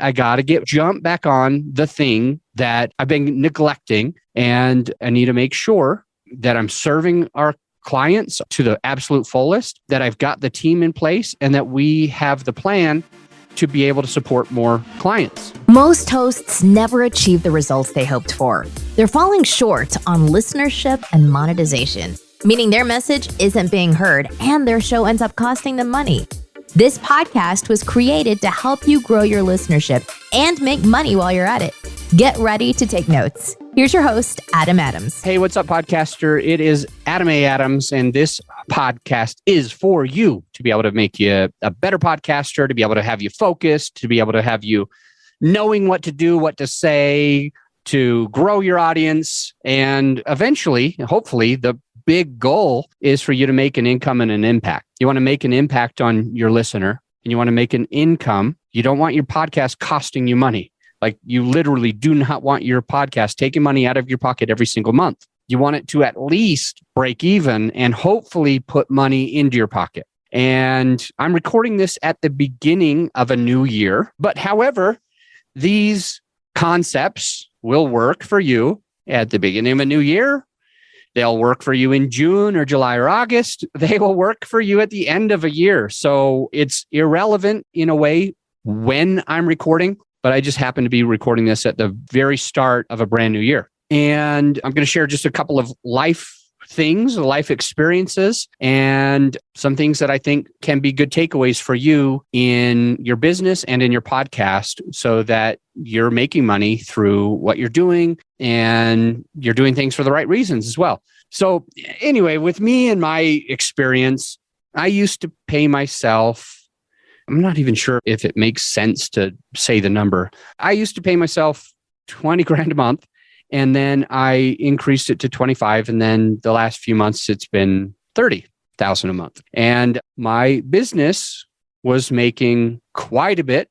I got to jump back on the thing that I've been neglecting. And I need to make sure that I'm serving our clients to the absolute fullest, that I've got the team in place, and that we have the plan to be able to support more clients. Most hosts never achieve the results they hoped for. They're falling short on listenership and monetization, meaning their message isn't being heard and their show ends up costing them money. This podcast was created to help you grow your listenership and make money while you're at it. Get ready to take notes. Here's your host, Adam Adams. Hey, what's up, podcaster? It is Adam A. Adams, and this podcast is for you to be able to make you a better podcaster, to be able to have you focused, to be able to have you knowing what to do, what to say, to grow your audience, and eventually, hopefully, the big goal is for you to make an income and an impact. You want to make an impact on your listener, and you want to make an income. You don't want your podcast costing you money. Like, you literally do not want your podcast taking money out of your pocket every single month. You want it to at least break even and hopefully put money into your pocket. And I'm recording this at the beginning of a new year. But however, these concepts will work for you at the beginning of a new year. They'll work for you in June or July or August. They will work for you at the end of a year. So it's irrelevant in a way when I'm recording, but I just happen to be recording this at the very start of a brand new year. And I'm going to share just a couple of life things, life experiences, and some things that I think can be good takeaways for you in your business and in your podcast so that you're making money through what you're doing and you're doing things for the right reasons as well. So anyway, with me and my experience, I used to pay myself, I'm not even sure if it makes sense to say the number. I used to pay myself 20 grand a month, and then I increased it to 25. And then the last few months, it's been 30,000 a month. And my business was making quite a bit,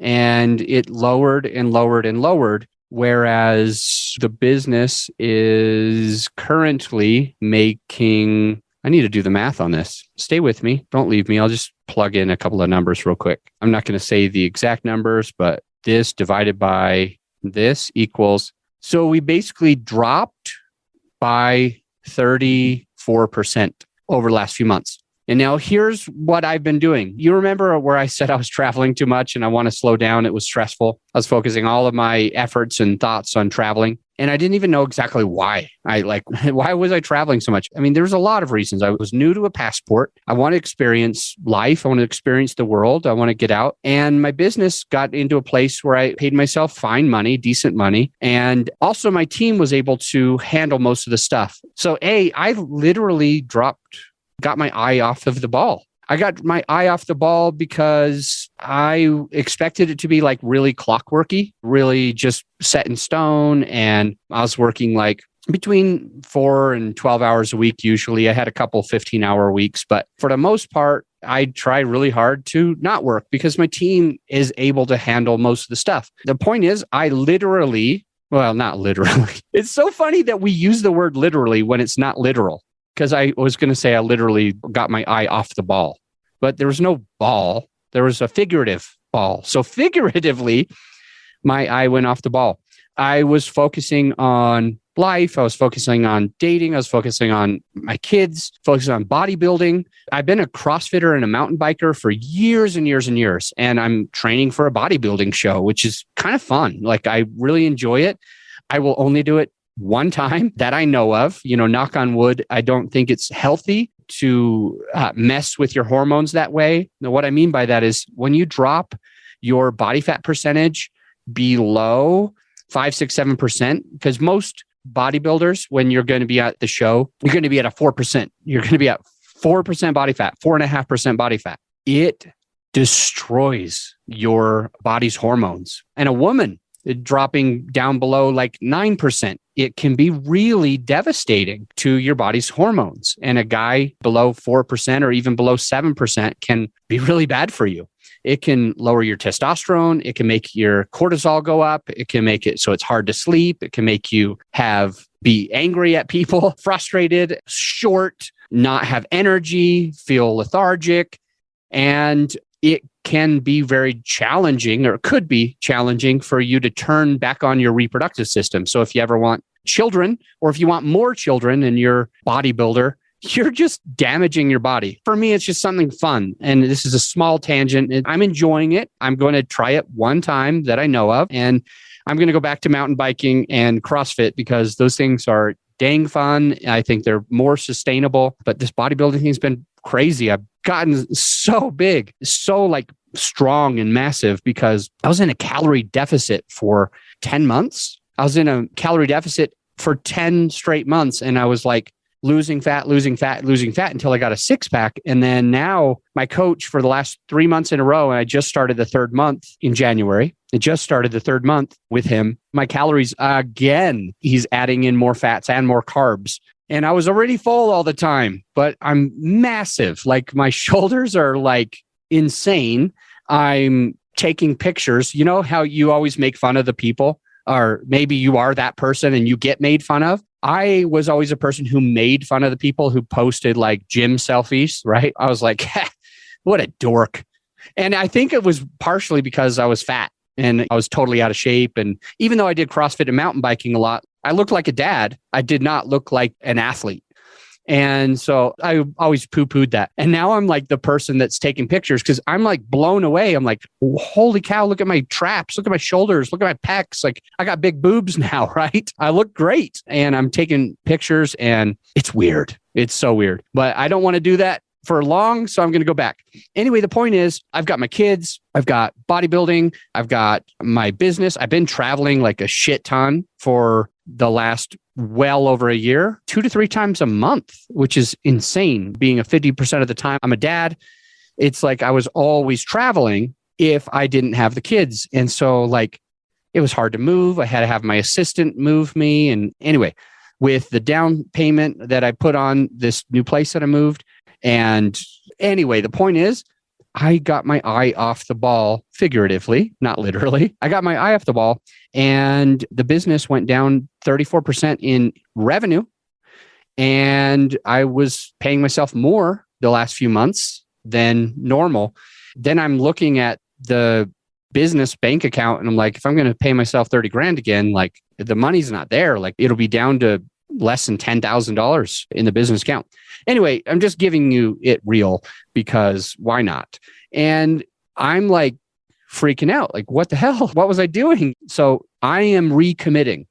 and it lowered and lowered and lowered. Whereas the business is currently making, I need to do the math on this. Stay with me. Don't leave me. I'll just plug in a couple of numbers real quick. I'm not going to say the exact numbers, but this divided by this equals, so we basically dropped by 34% over the last few months. And now here's what I've been doing. You remember where I said I was traveling too much and I want to slow down? It was stressful. I was focusing all of my efforts and thoughts on traveling. And I didn't even know exactly why. Why was I traveling so much? I mean, there's a lot of reasons. I was new to a passport. I want to experience life. I want to experience the world. I want to get out. And my business got into a place where I paid myself fine money, decent money. And also my team was able to handle most of the stuff. So I literally got my eye off of the ball. I got my eye off the ball because I expected it to be like really clockworky, really just set in stone. And I was working like between 4 and 12 hours a week. Usually I had a couple 15-hour weeks, but for the most part, I try really hard to not work because my team is able to handle most of the stuff. The point is, I literally, well, not literally. It's so funny that we use the word literally when it's not literal. Because I was going to say I literally got my eye off the ball, but there was no ball. There was a figurative ball. So figuratively, my eye went off the ball. I was focusing on life. I was focusing on dating. I was focusing on my kids, focusing on bodybuilding. I've been a CrossFitter and a mountain biker for years and years and years. And I'm training for a bodybuilding show, which is kind of fun. Like, I really enjoy it. I will only do it one time that I know of, knock on wood. I don't think it's healthy to mess with your hormones that way. Now, what I mean by that is when you drop your body fat percentage below 5, 6, 7%, because most bodybuilders, when you're going to be at the show, you're going to be at a 4%. You're going to be at 4% body fat, 4.5% body fat. It destroys your body's hormones. And a woman dropping down below like 9%, it can be really devastating to your body's hormones. And a guy below 4% or even below 7% can be really bad for you. It can lower your testosterone. It can make your cortisol go up. It can make it so it's hard to sleep. It can make you be angry at people, frustrated, short, not have energy, feel lethargic. And it can be very challenging, or could be challenging, for you to turn back on your reproductive system. So if you ever want children, or if you want more children and you're a bodybuilder, you're just damaging your body. For me, it's just something fun. And this is a small tangent. I'm enjoying it. I'm going to try it one time that I know of. And I'm going to go back to mountain biking and CrossFit because those things are dang fun. I think they're more sustainable. But this bodybuilding thing's been crazy. I've gotten so big, so like strong and massive because I was in a calorie deficit for 10 months. I was in a calorie deficit for 10 straight months. And I was like losing fat until I got a six pack. And then now my coach for the last 3 months in a row, and I just started the third month in January. I just started the third month with him. My calories again, he's adding in more fats and more carbs. And I was already full all the time, but I'm massive. Like my shoulders are like insane. I'm taking pictures. You know how you always make fun of the people, or maybe you are that person and you get made fun of? I was always a person who made fun of the people who posted like gym selfies, right? I was like, what a dork. And I think it was partially because I was fat and I was totally out of shape. And even though I did CrossFit and mountain biking a lot, I looked like a dad. I did not look like an athlete. And so I always poo-pooed that. And now I'm like the person that's taking pictures because I'm like blown away. I'm like, holy cow, look at my traps, look at my shoulders, look at my pecs. Like I got big boobs now, right? I look great. And I'm taking pictures and it's weird. It's so weird. But I don't want to do that for long. So I'm going to go back. Anyway, the point is I've got my kids, I've got bodybuilding, I've got my business. I've been traveling like a shit ton for the last well over a year, 2 to 3 times a month, which is insane. Being a 50% of the time I'm a dad, it's like I was always traveling if I didn't have the kids. And so like it was hard to move. I had to have my assistant move me. And anyway, with the down payment that I put on this new place that I moved. And anyway, the point is I got my eye off the ball, figuratively, not literally. I got my eye off the ball and the business went down 34% in revenue. And I was paying myself more the last few months than normal. Then I'm looking at the business bank account and I'm like, if I'm going to pay myself 30 grand again, like the money's not there. Like it'll be down to less than $10,000 in the business account. Anyway, I'm just giving you it real because why not? And I'm like freaking out. Like, what the hell? What was I doing? So I am recommitting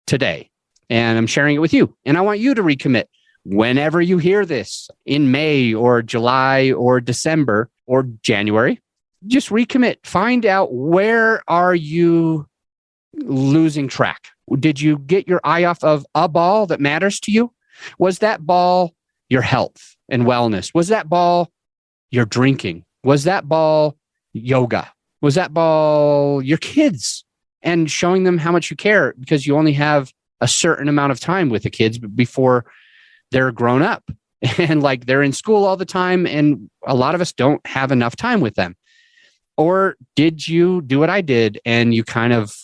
today and I'm sharing it with you. And I want you to recommit whenever you hear this in May or July or December or January. Just recommit. Find out, where are you losing track? Did you get your eye off of a ball that matters to you? Was that ball your health and wellness? Was that ball your drinking? Was that ball yoga? Was that ball your kids and showing them how much you care because you only have a certain amount of time with the kids before they're grown up and like they're in school all the time and a lot of us don't have enough time with them? Or did you do what I did and you kind of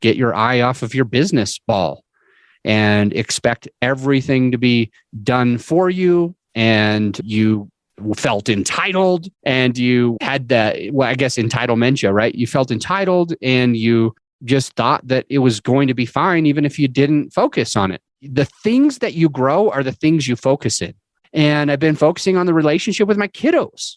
get your eye off of your business ball and expect everything to be done for you, and you felt entitled and you had that, well, I guess entitlementia, right? You felt entitled and you just thought that it was going to be fine even if you didn't focus on it. The things that you grow are the things you focus in. And I've been focusing on the relationship with my kiddos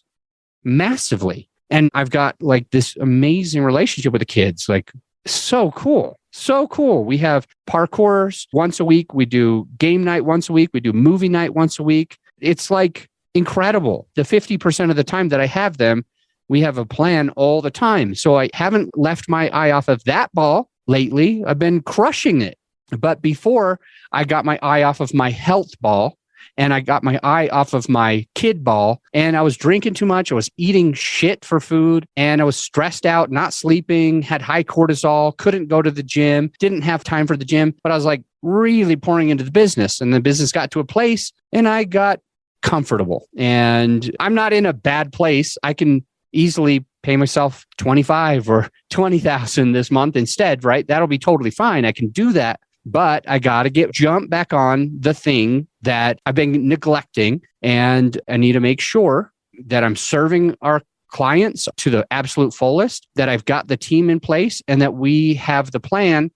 massively. And I've got like this amazing relationship with the kids, like so cool. So cool. We have parkours once a week. We do game night once a week. We do movie night once a week. It's like incredible. The 50% of the time that I have them, we have a plan all the time. So I haven't left my eye off of that ball lately. I've been crushing it. But before, I got my eye off of my health ball and I got my eye off of my kid ball, and I was drinking too much. I was eating shit for food and I was stressed out, not sleeping, had high cortisol, couldn't go to the gym, didn't have time for the gym, but I was like really pouring into the business, and the business got to a place and I got comfortable, and I'm not in a bad place. I can easily pay myself 25 or 20,000 this month instead, right? That'll be totally fine. I can do that. But I got to jump back on the thing that I've been neglecting. And I need to make sure that I'm serving our clients to the absolute fullest, that I've got the team in place, and that we have the plan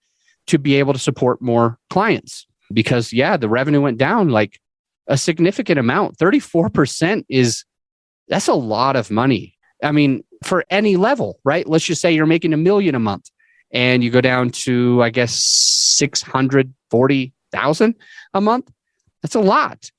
to be able to support more clients. Because the revenue went down like a significant amount. 34% that's a lot of money. I mean, for any level, right? Let's just say you're making $1 million a month and you go down to, I guess, 640,000 a month. That's a lot.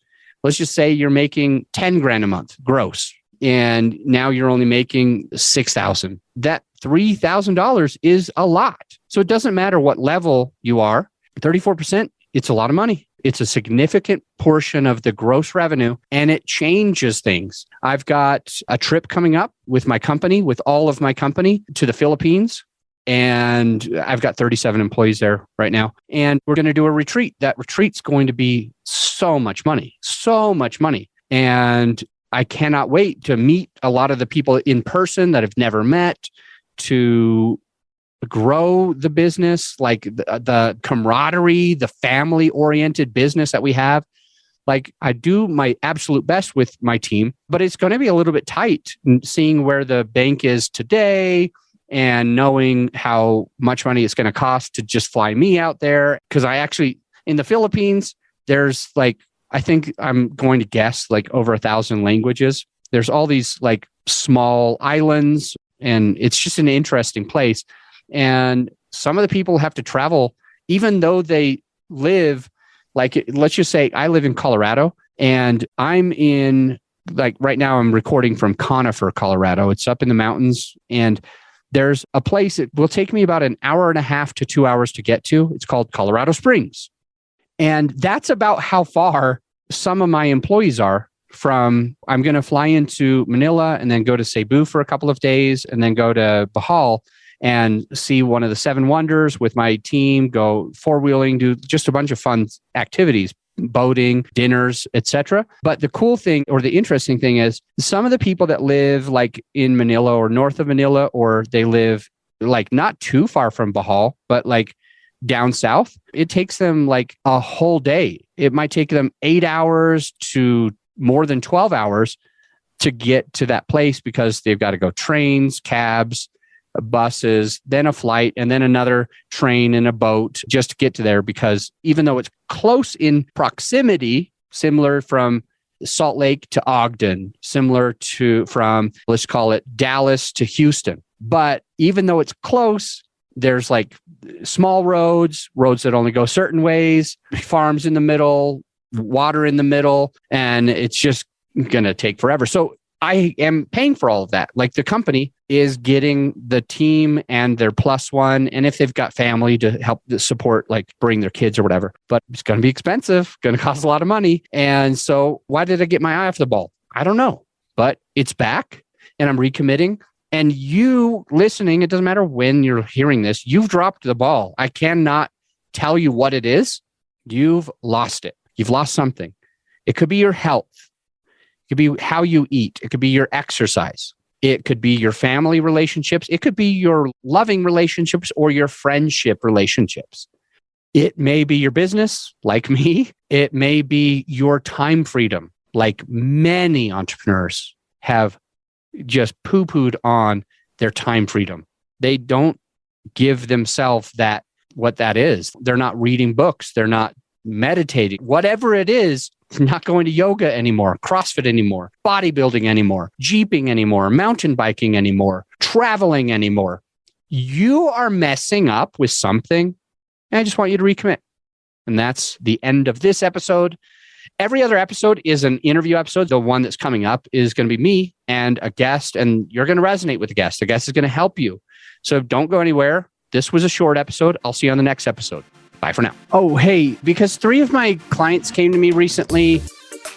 Let's just say you're making 10 grand a month gross, and now you're only making 6,000. That $3,000 is a lot. So it doesn't matter what level you are. 34%, it's a lot of money. It's a significant portion of the gross revenue, and it changes things. I've got a trip coming up with my company, with all of my company, to the Philippines. And I've got 37 employees there right now. And we're going to do a retreat. That retreat's going to be so much money. And I cannot wait to meet a lot of the people in person that I've never met, to grow the business, like the camaraderie, the family-oriented business that we have. Like, I do my absolute best with my team, but it's going to be a little bit tight, seeing where the bank is today and knowing how much money it's going to cost to just fly me out there. Because I actually, in the Philippines, there's like, I think I'm going to guess like over 1,000 languages. There's all these like small islands, and it's just an interesting place. And some of the people have to travel, even though they live, like, let's just say I live in Colorado, and I'm in, like, right now I'm recording from Conifer, Colorado. It's up in the mountains, and there's a place that will take me about an hour and a half to 2 hours to get to. It's called Colorado Springs. And that's about how far some of my employees are from. I'm going to fly into Manila and then go to Cebu for a couple of days, and then go to Bohol and see one of the 7 wonders with my team, go four-wheeling, do just a bunch of fun activities, boating, dinners, etc. But the cool thing, or the interesting thing, is some of the people that live like in Manila or north of Manila, or they live like not too far from Bohol, but like down south, it takes them like a whole day. It might take them 8 hours to more than 12 hours to get to that place, because they've got to go trains, cabs, buses, then a flight, and then another train and a boat just to get to there. Because even though it's close in proximity, similar from Salt Lake to Ogden, similar to from, let's call it Dallas to Houston. But even though it's close, there's like small roads that only go certain ways, farms in the middle, water in the middle, and it's just going to take forever. So I am paying for all of that. Like, the company is getting the team and their +1. And if they've got family to help support, like bring their kids or whatever, but it's going to be expensive, going to cost a lot of money. And so why did I get my eye off the ball? I don't know, but it's back and I'm recommitting. And you listening, it doesn't matter when you're hearing this, you've dropped the ball. I cannot tell you what it is. You've lost it. You've lost something. It could be your health. It could be how you eat. It could be your exercise. It could be your family relationships. It could be your loving relationships or your friendship relationships. It may be your business, like me. It may be your time freedom, like many entrepreneurs have just poo-pooed on their time freedom. They don't give themselves that, what that is. They're not reading books. They're not meditating. Whatever it is, not going to yoga anymore, CrossFit anymore, bodybuilding anymore, jeeping anymore, mountain biking anymore, traveling anymore. You are messing up with something, and I just want you to recommit. And that's the end of this episode. Every other episode is an interview episode. The one that's coming up is going to be me and a guest, and you're going to resonate with the guest. The guest is going to help you. So don't go anywhere. This was a short episode. I'll see you on the next episode. Bye for now. Oh, hey, because 3 of my clients came to me recently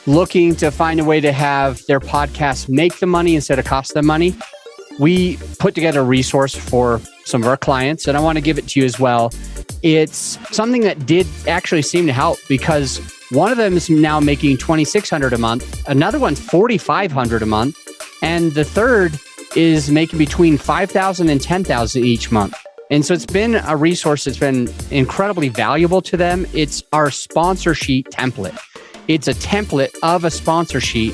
looking to find a way to have their podcast make them money instead of cost them money, we put together a resource for some of our clients, and I want to give it to you as well. It's something that did actually seem to help, because one of them is now making $2,600 a month, another one's $4,500 a month, and the third is making between $5,000 and $10,000 each month. And so it's been a resource that's been incredibly valuable to them. It's our sponsor sheet template. It's a template of a sponsor sheet,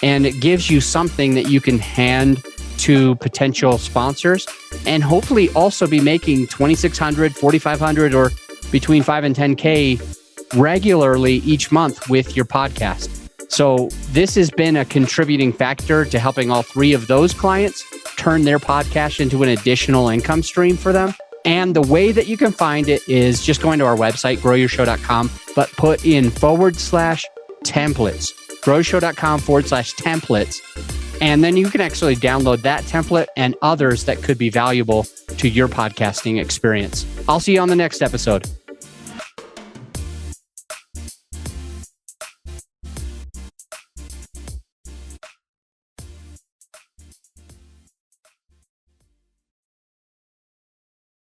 and it gives you something that you can hand to potential sponsors, and hopefully also be making $2,600, $4,500, or between 5 and 10K regularly each month with your podcast. So this has been a contributing factor to helping all three of those clients turn their podcast into an additional income stream for them. And the way that you can find it is just going to our website, growyourshow.com, but put in /templates, growyourshow.com/templates. And then you can actually download that template and others that could be valuable to your podcasting experience. I'll see you on the next episode.